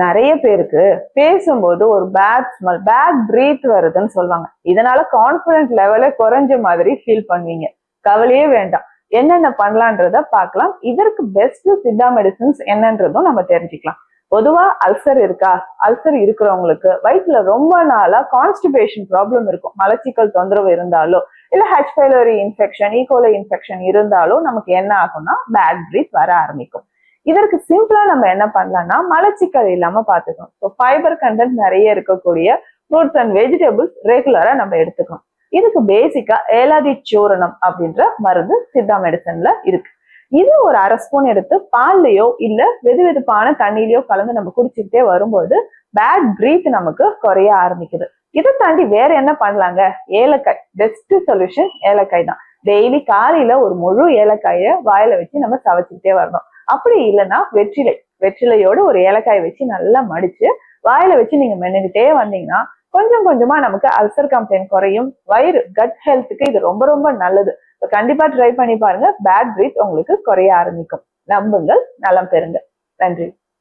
நிறைய பேருக்கு பேசும்போது ஒரு பேட் ஸ்மெல், பேட் பிரீத் வருதுன்னு சொல்லுவாங்க. இதனால கான்பிடன்ட் லெவலே குறைஞ்ச மாதிரி ஃபீல் பண்ணுவீங்க. கவலையே வேண்டாம். என்னென்ன பண்ணலான்றத பார்க்கலாம். இதற்கு பெஸ்ட் சித்தா மெடிசன்ஸ் என்னன்றதும் நம்ம தெரிஞ்சுக்கலாம். பொதுவா அல்சர் இருக்கா? அல்சர் இருக்கிறவங்களுக்கு வயிற்றுல ரொம்ப நாளா கான்ஸ்டிபேஷன் ப்ராப்ளம் இருக்கும். மலச்சிக்கல் தொந்தரவு இருந்தாலோ இல்ல H pylori infection, E coli infection இருந்தாலும் நமக்கு என்ன ஆகும்னா பேட் பிரீத் வர ஆரம்பிக்கும். இதற்கு சிம்பிளா நம்ம என்ன பண்ணலாம்னா மலச்சிக்கல் இல்லாம பாத்துக்கணும். ஸோ ஃபைபர் கண்டென்ட் நிறைய இருக்கக்கூடிய ஃப்ரூட்ஸ் அண்ட் வெஜிடபிள்ஸ் ரெகுலரா நம்ம எடுத்துக்கணும். இதுக்கு பேசிக்கா ஏலாதி சூரணம் அப்படின்ற மருந்து சித்தா மெடிசன்ல இருக்கு. இது ஒரு அரை ஸ்பூன் எடுத்து பால்லயோ இல்ல வெது வெதுப்பான தண்ணியிலயோ கலந்து நம்ம குடிச்சுக்கிட்டே வரும்போது பேட் பிரீத் நமக்கு குறைய ஆரம்பிக்குது. இதை தாண்டி வேற என்ன பண்ணலாங்க? ஏலக்காய் பெஸ்ட் சொல்யூஷன். ஏலக்காய் தான். டெய்லி காலையில ஒரு முழு ஏலக்காய வாயில வச்சு நம்ம சவைச்சுக்கிட்டே வரணும். அப்படி இல்லைன்னா வெற்றிலையோட ஒரு ஏலக்காய் வச்சு நல்லா மடிச்சு வாயில வச்சு நீங்க மென்னுகிட்டே வந்தீங்கன்னா கொஞ்சம் கொஞ்சமா நமக்கு அல்சர் கம்ப்ளைண்ட் குறையும். வயிறு கட் ஹெல்த்துக்கு இது ரொம்ப ரொம்ப நல்லது. கண்டிப்பா ட்ரை பண்ணி பாருங்க. பேட் பிரீத் உங்களுக்கு குறைய ஆரம்பிக்கும். நம்புங்கள், நலம் பெறுங்க. நன்றி.